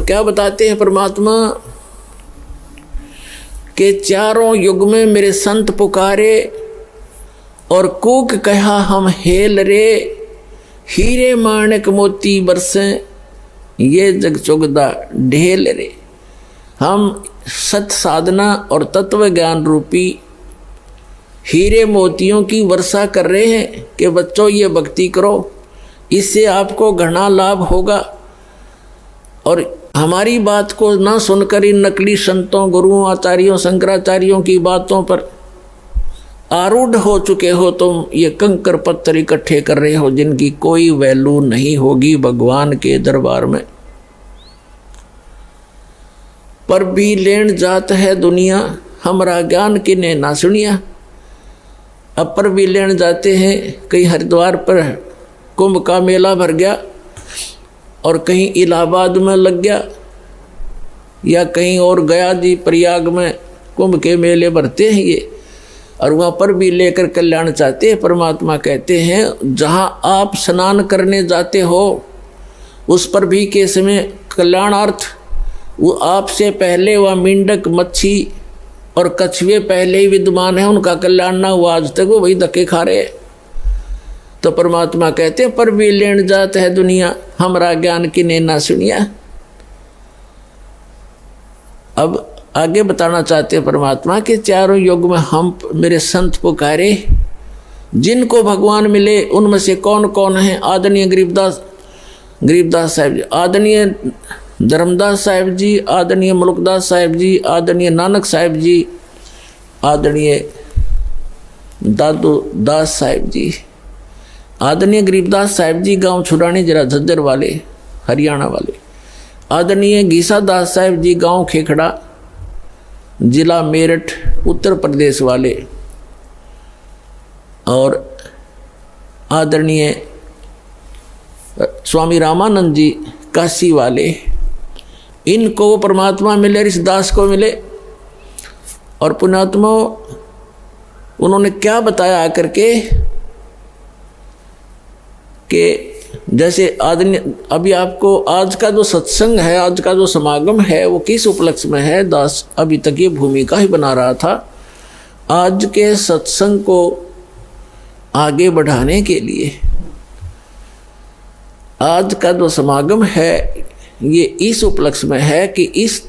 क्या बताते हैं परमात्मा के चारों युग में मेरे संत पुकारे और कूक कहा हम हेल रे, हीरे माणक मोती बरसे ये जग चुगदा ढेल रे। हम सत साधना और तत्व ज्ञान रूपी हीरे मोतियों की वर्षा कर रहे हैं कि बच्चों ये भक्ति करो, इससे आपको घना लाभ होगा। और हमारी बात को ना सुनकर इन नकली संतों, गुरुओं, आचार्यों, शंकराचार्यों की बातों पर आरूढ़ हो चुके हो तुम, ये कंकर पत्थर इकट्ठे कर रहे हो जिनकी कोई वैल्यू नहीं होगी भगवान के दरबार में। पर भी लेन जात है दुनिया, हमारा ज्ञान किने ना सुनिया। अब पर भी लेन जाते हैं, कहीं हरिद्वार पर कुंभ का मेला भर गया और कहीं इलाहाबाद में लग गया या कहीं और गया जी प्रयाग में कुंभ के मेले भरते हैं ये, और वहाँ पर भी लेकर कल्याण चाहते हैं। परमात्मा कहते हैं जहाँ आप स्नान करने जाते हो उस पर भी के समय कल्याणार्थ वो आपसे पहले वह मेंढक, मच्छी और कछुए पहले ही विद्यमान है, उनका कल्याण ना हुआ आज तक, वो वही धक्के खा रहे। तो परमात्मा कहते हैं पर भी लेन जात है दुनिया, हमारा ज्ञान किने ना सुनिया। अब आगे बताना चाहते हैं परमात्मा के चारों युग में हम मेरे संत पुकारे, जिनको भगवान मिले उनमें से कौन कौन है। आदरणीय गरीबदास साहिब जी, आदरणीय धर्मदास साहिब जी, आदरणीय मुल्कदास साहिब जी, आदरणीय नानक साहिब जी, आदरणीय दादू दास साहिब जी, आदरणीय गरीबदास साहिब जी गांव छुड़ानी जरा झज्जर वाले हरियाणा वाले, आदरणीय गीसा दास साहिब जी गांव खेखड़ा जिला मेरठ उत्तर प्रदेश वाले, और आदरणीय स्वामी रामानंद जी काशी वाले, इनको वो परमात्मा मिले, इस दास को मिले। और पुण्यात्मा उन्होंने क्या बताया आकर के कि जैसे आदमी अभी आपको आज का जो सत्संग है, आज का जो समागम है वो किस उपलक्ष्य में है। दास अभी तक ये भूमिका ही बना रहा था। आज के सत्संग को आगे बढ़ाने के लिए आज का जो समागम है ये इस उपलक्ष्य में है कि इस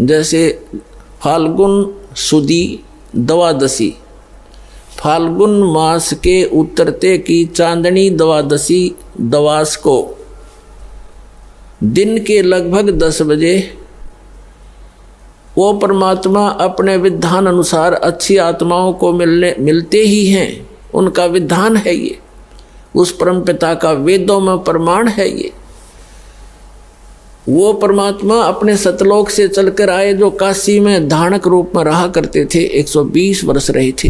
जैसे फाल्गुन सुदी द्वादशी, फाल्गुन मास के उतरते की चांदनी द्वादशी दवास को दिन के लगभग 10 बजे वो परमात्मा अपने विधान अनुसार अच्छी आत्माओं को मिलते ही हैं। उनका विधान है ये, उस परम पिता का वेदों में प्रमाण है ये। वो परमात्मा अपने सतलोक से चलकर आए जो काशी में धानक रूप में रहा करते थे, 120 वर्ष रहे थे,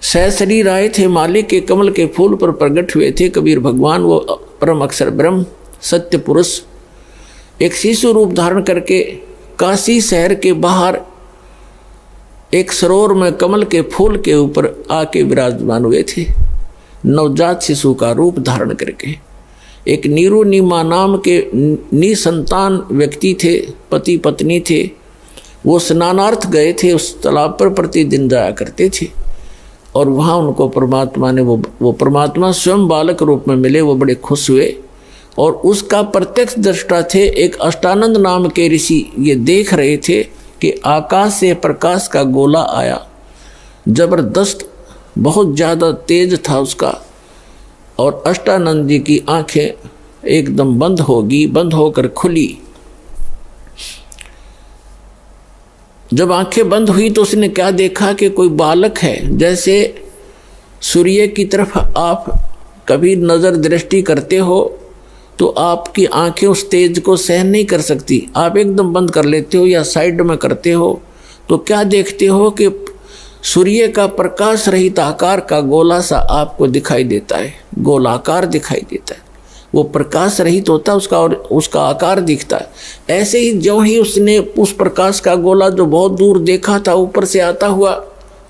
सहशरीर आए थे, मालिक के कमल के फूल पर प्रकट हुए थे कबीर भगवान। वो परम अक्षर ब्रह्म सत्य पुरुष एक शिशु रूप धारण करके काशी शहर के बाहर एक सरोवर में कमल के फूल के ऊपर आके विराजमान हुए थे, नवजात शिशु का रूप धारण करके। एक नीरू नीमा नाम के निसंतान व्यक्ति थे, पति पत्नी थे, वो स्नानार्थ गए थे, उस तालाब पर प्रतिदिन जाया करते थे। और वहाँ उनको परमात्मा ने वो परमात्मा स्वयं बालक रूप में मिले। वो बड़े खुश हुए और उसका प्रत्यक्ष दृष्टा थे एक अष्टानंद नाम के ऋषि। ये देख रहे थे कि आकाश से प्रकाश का गोला आया, जबरदस्त, बहुत ज़्यादा तेज था उसका। और अष्टानंद जी की आंखें एकदम बंद होकर खुली। जब आंखें बंद हुई तो उसने क्या देखा कि कोई बालक है। जैसे सूर्य की तरफ आप कभी नज़र दृष्टि करते हो तो आपकी आंखें उस तेज को सहन नहीं कर सकती, आप एकदम बंद कर लेते हो या साइड में करते हो। तो क्या देखते हो कि सूर्य का प्रकाश रहित आकार का गोला सा आपको दिखाई देता है, गोलाकार दिखाई देता है। वो प्रकाश रहित होता है उसका और उसका आकार दिखता है। ऐसे ही जो ही उसने उस प्रकाश का गोला जो बहुत दूर देखा था ऊपर से आता हुआ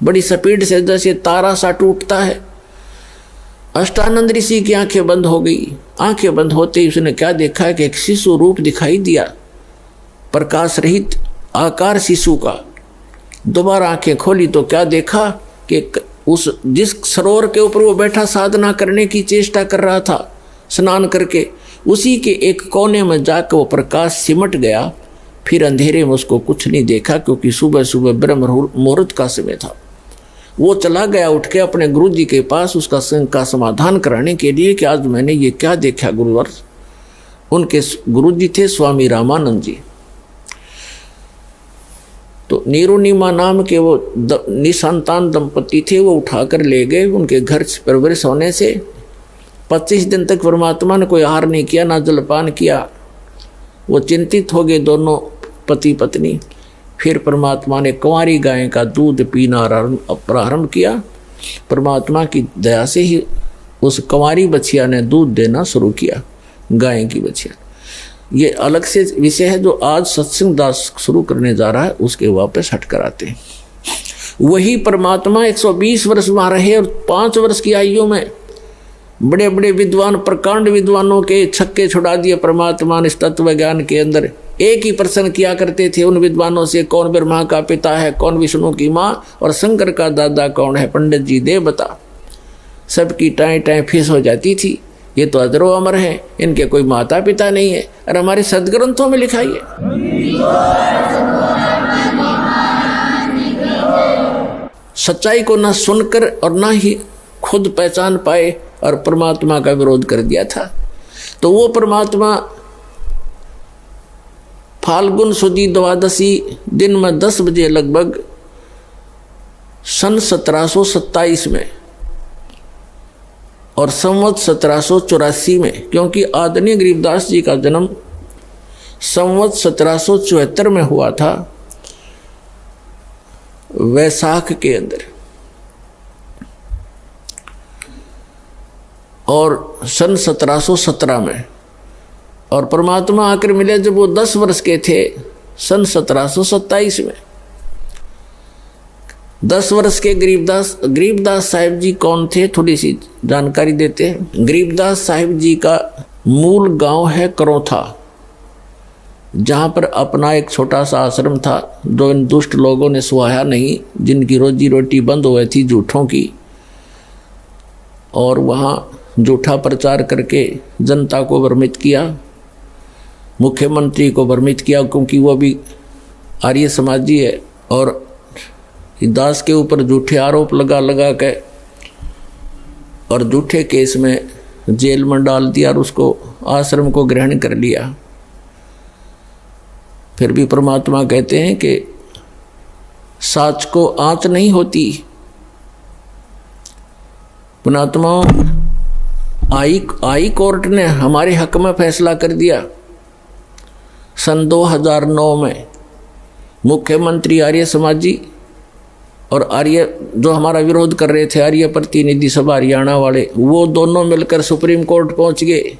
बड़ी स्पीड से जैसे तारा सा टूटता है, अष्टानंद ऋषि की आंखें बंद हो गई आंखें बंद होते ही उसने क्या देखा कि एक शिशु रूप दिखाई दिया, प्रकाश रहित आकार शिशु का। दोबारा आंखें खोली तो क्या देखा कि उस जिस सरोवर के ऊपर वो बैठा साधना करने की चेष्टा कर रहा था स्नान करके, उसी के एक कोने में जाकर वो प्रकाश सिमट गया। फिर अंधेरे में उसको कुछ नहीं देखा, क्योंकि सुबह सुबह ब्रह्म मुहूर्त का समय था। वो चला गया उठ के अपने गुरु जी के पास उसका संग का समाधान कराने के लिए कि आज मैंने ये क्या देखा गुरुवर। उनके गुरु जी थे स्वामी रामानंद जी। तो नीरुनिमा नाम के वो निसंतान दंपति थे, वो उठाकर ले गए। उनके घर परवरिश होने से 25 दिन तक परमात्मा ने कोई आहार नहीं किया, ना जलपान किया। वो चिंतित हो गए दोनों पति पत्नी। फिर परमात्मा ने कुंवारी गाय का दूध पीना प्रारंभ किया। परमात्मा की दया से ही उस कुंवारी बछिया ने दूध देना शुरू किया, गाय की बछिया। ये अलग से विषय है जो आज सत्संग दास शुरू करने जा रहा है, उसके वापस हट कर आते हैं। वही परमात्मा 120 वर्ष वहाँ रहे और 5 वर्ष की आयु में बड़े बड़े विद्वान, प्रकांड विद्वानों के छक्के छुड़ा दिए परमात्मा ने इस तत्व ज्ञान के अंदर। एक ही प्रश्न किया करते थे उन विद्वानों से, कौन ब्रह्मा का पिता है, कौन विष्णु की माँ और शंकर का दादा कौन है, पंडित जी दे बता। सबकी टाएं टाएं फीस हो जाती थी। ये तो अजरो अमर हैं, इनके कोई माता पिता नहीं है। और हमारे सदग्रंथों में लिखा है। सच्चाई को ना सुनकर और ना ही खुद पहचान पाए और परमात्मा का विरोध कर दिया था। तो वो परमात्मा फाल्गुन सुदी द्वादशी दिन में 10 बजे लगभग सन 1727 में और संवत 1784 में, क्योंकि आदरणीय गरीबदास जी का जन्म संवत 1774 में हुआ था, वैशाख के अंदर। और सन 1717 में, और परमात्मा आकर मिले जब वो 10 वर्ष के थे, सन 1727 में। 10 वर्ष के गरीबदास साहिब जी कौन थे, थोड़ी सी जानकारी देते हैं। गरीबदास साहिब जी का मूल गांव है करौथा, जहाँ पर अपना एक छोटा सा आश्रम था जो इन दुष्ट लोगों ने सुहाया नहीं, जिनकी रोजी रोटी बंद हो गई थी झूठों की। और वहाँ झूठा प्रचार करके जनता को भ्रमित किया, मुख्यमंत्री को भ्रमित किया, क्योंकि वो भी आर्य समाजी है। और दास के ऊपर झूठे आरोप लगा के और झूठे केस में जेल में डाल दिया और उसको आश्रम को ग्रहण कर लिया। फिर भी परमात्मा कहते हैं कि साच को आँच नहीं होती। पुणात्मा आई कोर्ट ने हमारे हक में फैसला कर दिया। सन 2009 में मुख्यमंत्री आर्य समाजी और आर्य जो हमारा विरोध कर रहे थे, आर्य प्रतिनिधि सभा हरियाणा वाले, वो दोनों मिलकर सुप्रीम कोर्ट पहुंच गए।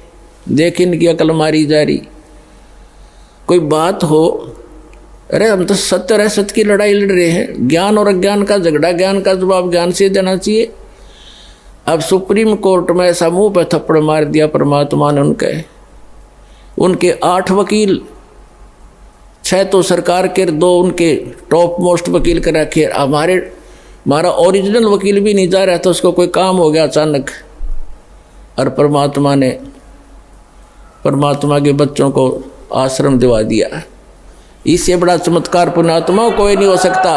देख इनकी अकल मारी जा रही। कोई बात हो, अरे हम तो सत्य और असत्य की लड़ाई लड़ रहे हैं। ज्ञान और अज्ञान का झगड़ा, ज्ञान का जवाब ज्ञान से देना चाहिए। अब सुप्रीम कोर्ट में ऐसा मुंह पे थप्पड़ मार दिया परमात्मा ने उनके 8 वकील, 6 तो सरकार के, 2 उनके टॉप मोस्ट वकील कर रखे। हमारा ओरिजिनल वकील भी नहीं जा रहा था, उसको कोई काम हो गया अचानक। और परमात्मा के बच्चों को आश्रम दिवा दिया। इससे बड़ा चमत्कार पुण्यात्मा कोई नहीं हो सकता।